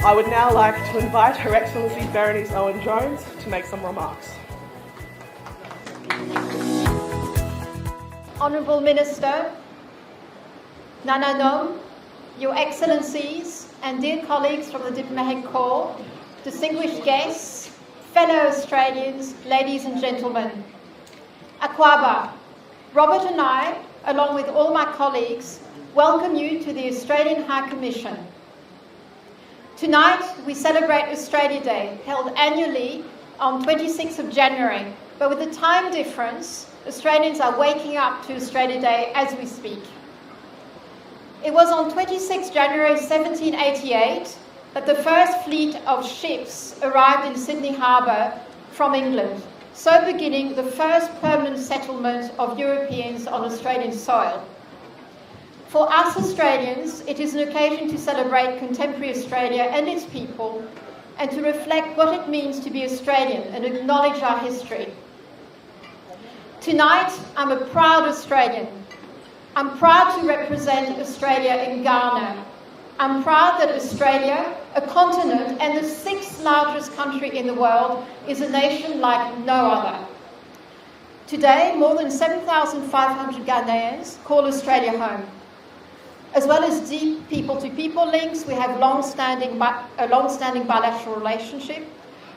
I would now like to invite Her Excellency Berenice Owen-Jones to make some remarks. Honourable Minister, Nananom, Your Excellencies and dear colleagues from the Diplomatic Corps, distinguished guests, fellow Australians, ladies and gentlemen. Akwaba, Robert and I, along with all my colleagues, welcome you to the Australian High Commission. Tonight we celebrate Australia Day, held annually on 26th of January, but with the time difference, Australians are waking up to Australia Day as we speak. It was on 26 January 1788 that the first fleet of ships arrived in Sydney Harbour from England, so beginning the first permanent settlement of Europeans on Australian soil. For us Australians, it is an occasion to celebrate contemporary Australia and its people, and to reflect what it means to be Australian and acknowledge our history. Tonight, I'm a proud Australian. I'm proud to represent Australia in Ghana. I'm proud that Australia, a continent and the sixth largest country in the world, is a nation like no other. Today, more than 7,500 Ghanaians call Australia home. As well as deep people-to-people links, we have a long-standing bilateral relationship.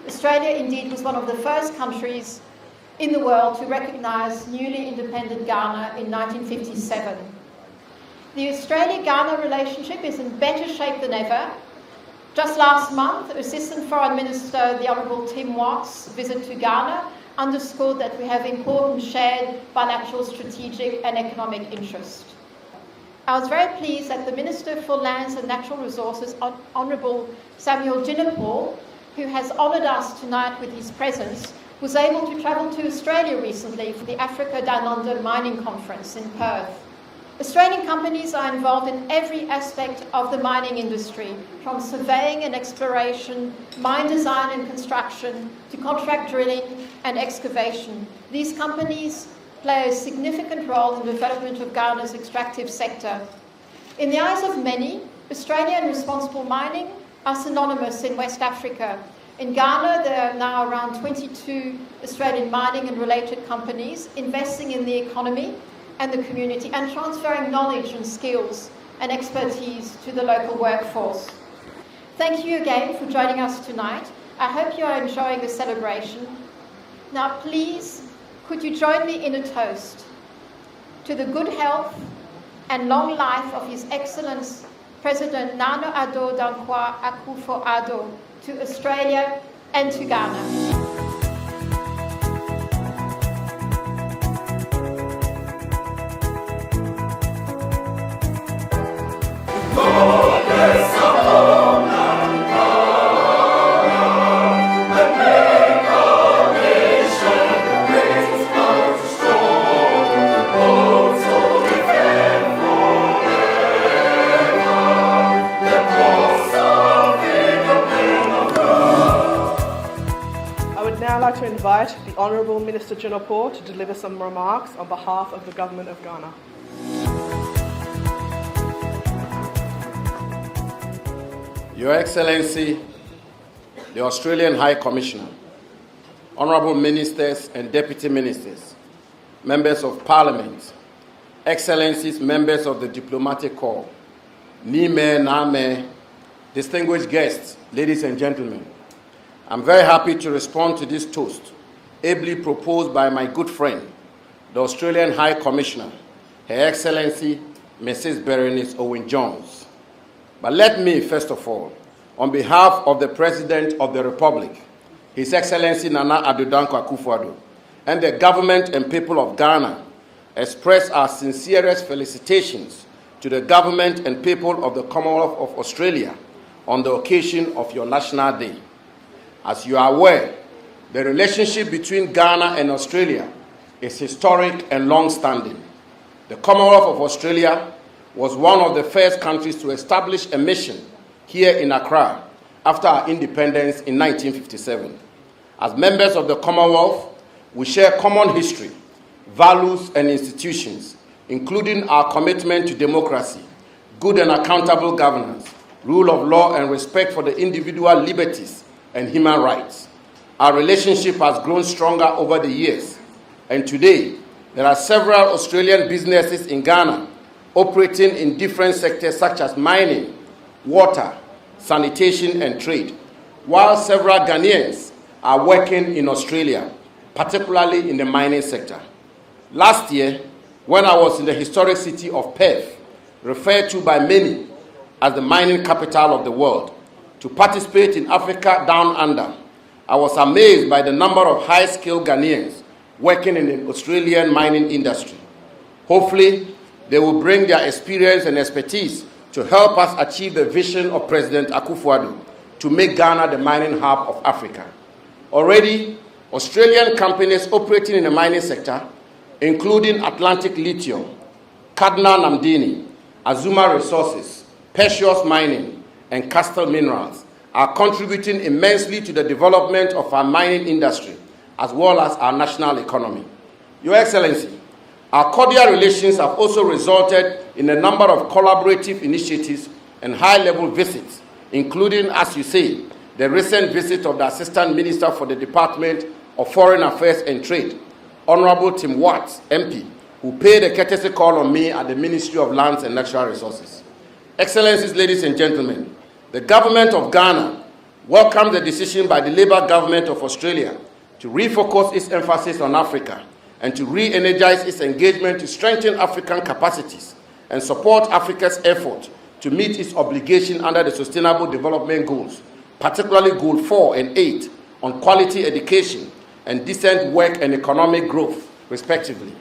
Australia indeed was one of the first countries in the world to recognise newly independent Ghana in 1957. The Australia-Ghana relationship is in better shape than ever. Just last month, Assistant Foreign Minister, the Honourable Tim Watts' visit to Ghana underscored that we have important shared bilateral strategic and economic interest. I was very pleased that the Minister for Lands and Natural Resources, Honourable Samuel Jinapor, who has honoured us tonight with his presence, was able to travel to Australia recently for the Africa Down Under Mining Conference in Perth. Australian companies are involved in every aspect of the mining industry, from surveying and exploration, mine design and construction, to contract drilling and excavation. These companies play a significant role in the development of Ghana's extractive sector. In the eyes of many, Australia and responsible mining are synonymous in West Africa. In Ghana, there are now around 22 Australian mining and related companies investing in the economy and the community and transferring knowledge and skills and expertise to the local workforce. Thank you again for joining us tonight. I hope you are enjoying the celebration. Now please, could you join me in a toast to the good health and long life of His Excellence President Nana Addo Dankwa Akufo-Addo, to Australia and to Ghana. I'd like to invite the Honourable Minister Jinapor to deliver some remarks on behalf of the Government of Ghana. Your Excellency, the Australian High Commissioner, Honourable Ministers and Deputy Ministers, Members of Parliament, Excellencies, Members of the Diplomatic Corps, Nime, Name, distinguished guests, ladies and gentlemen, I'm very happy to respond to this toast, ably proposed by my good friend, the Australian High Commissioner, Her Excellency Mrs. Berenice Owen-Jones. But let me, first of all, on behalf of the President of the Republic, His Excellency Nana Addo Dankwa Akufo-Addo, and the government and people of Ghana, express our sincerest felicitations to the government and people of the Commonwealth of Australia on the occasion of your National Day. As you are aware, the relationship between Ghana and Australia is historic and long-standing. The Commonwealth of Australia was one of the first countries to establish a mission here in Accra after our independence in 1957. As members of the Commonwealth, we share common history, values, and institutions, including our commitment to democracy, good and accountable governance, rule of law, and respect for the individual liberties and human rights. Our relationship has grown stronger over the years, and today there are several Australian businesses in Ghana operating in different sectors such as mining, water, sanitation, and trade, while several Ghanaians are working in Australia, particularly in the mining sector. Last year, when I was in the historic city of Perth, referred to by many as the mining capital of the world, to participate in Africa Down Under, I was amazed by the number of high-skilled Ghanaians working in the Australian mining industry. Hopefully, they will bring their experience and expertise to help us achieve the vision of President Akufo-Addo to make Ghana the mining hub of Africa. Already, Australian companies operating in the mining sector, including Atlantic Lithium, Cardinal Namdini, Azuma Resources, Precious Mining, and Castle Minerals, are contributing immensely to the development of our mining industry as well as our national economy. Your Excellency, our cordial relations have also resulted in a number of collaborative initiatives and high-level visits, including, as you say, the recent visit of the Assistant Minister for the Department of Foreign Affairs and Trade, Honorable Tim Watts, MP, who paid a courtesy call on me at the Ministry of Lands and Natural Resources. Excellencies, ladies and gentlemen, the government of Ghana welcomes the decision by the Labour government of Australia to refocus its emphasis on Africa and to re-energize its engagement to strengthen African capacities and support Africa's effort to meet its obligation under the Sustainable Development Goals, particularly Goal 4 and 8 on quality education and decent work and economic growth, respectively.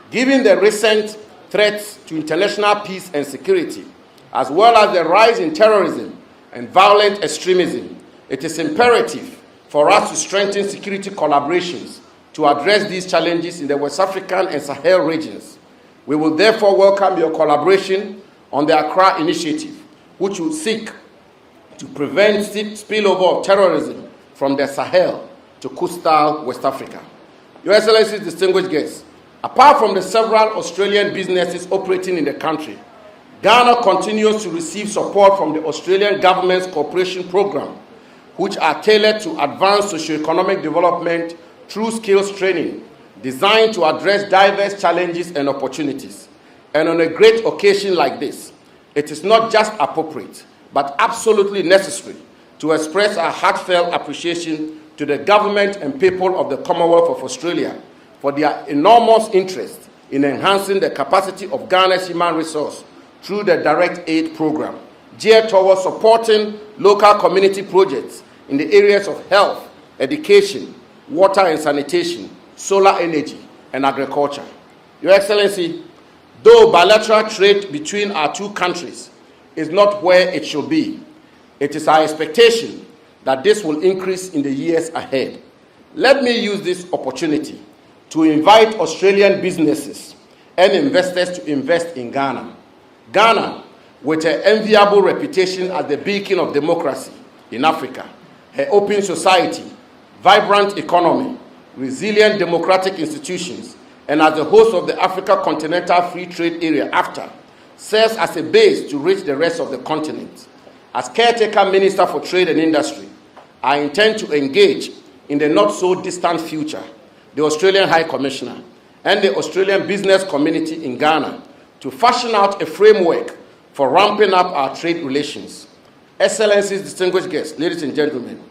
Given the recent threats to international peace and security, as well as the rise in terrorism and violent extremism, it is imperative for us to strengthen security collaborations to address these challenges in the West African and Sahel regions. We will therefore welcome your collaboration on the Accra initiative, which will seek to prevent spillover of terrorism from the Sahel to coastal West Africa. Your Excellencies, distinguished guests, apart from the several Australian businesses operating in the country, Ghana continues to receive support from the Australian government's cooperation program, which are tailored to advance socio-economic development through skills training, designed to address diverse challenges and opportunities. And on a great occasion like this, it is not just appropriate, but absolutely necessary to express our heartfelt appreciation to the government and people of the Commonwealth of Australia for their enormous interest in enhancing the capacity of Ghana's human resource through the Direct Aid Program, geared towards supporting local community projects in the areas of health, education, water and sanitation, solar energy, and agriculture. Your Excellency, though bilateral trade between our two countries is not where it should be, it is our expectation that this will increase in the years ahead. Let me use this opportunity to invite Australian businesses and investors to invest in Ghana. Ghana, with her enviable reputation as the beacon of democracy in Africa, her open society, vibrant economy, resilient democratic institutions, and as the host of the Africa Continental Free Trade Area (AFTA), serves as a base to reach the rest of the continent. As caretaker Minister for Trade and Industry, I intend to engage in the not-so-distant future the Australian High Commissioner and the Australian business community in Ghana to fashion out a framework for ramping up our trade relations. Excellencies, distinguished guests, ladies and gentlemen,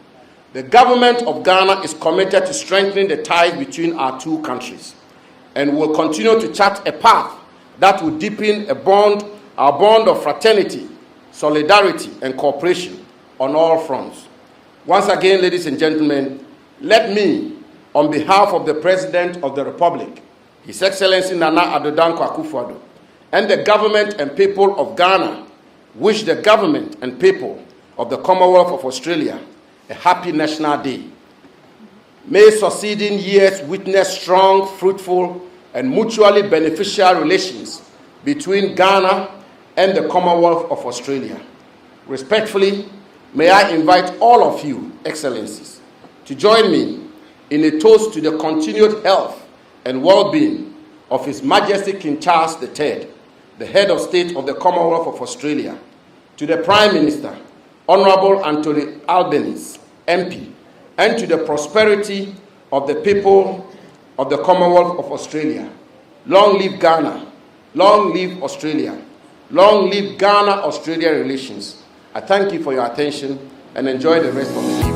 the government of Ghana is committed to strengthening the ties between our two countries and will continue to chart a path that will deepen our bond of fraternity, solidarity, and cooperation on all fronts. Once again, ladies and gentlemen, let me, on behalf of the President of the Republic, His Excellency Nana Addo Dankwa Akufo-Addo, and the government and people of Ghana, wish the government and people of the Commonwealth of Australia a happy National Day. May succeeding years witness strong, fruitful, and mutually beneficial relations between Ghana and the Commonwealth of Australia. Respectfully, may I invite all of you, Excellencies, to join me in a toast to the continued health and well-being of His Majesty King Charles III, the head of state of the Commonwealth of Australia, to the Prime Minister, Honorable Anthony Albanese, MP, and to the prosperity of the people of the Commonwealth of Australia. Long live Ghana. Long live Australia. Long live Ghana-Australia relations. I thank you for your attention and enjoy the rest of the day.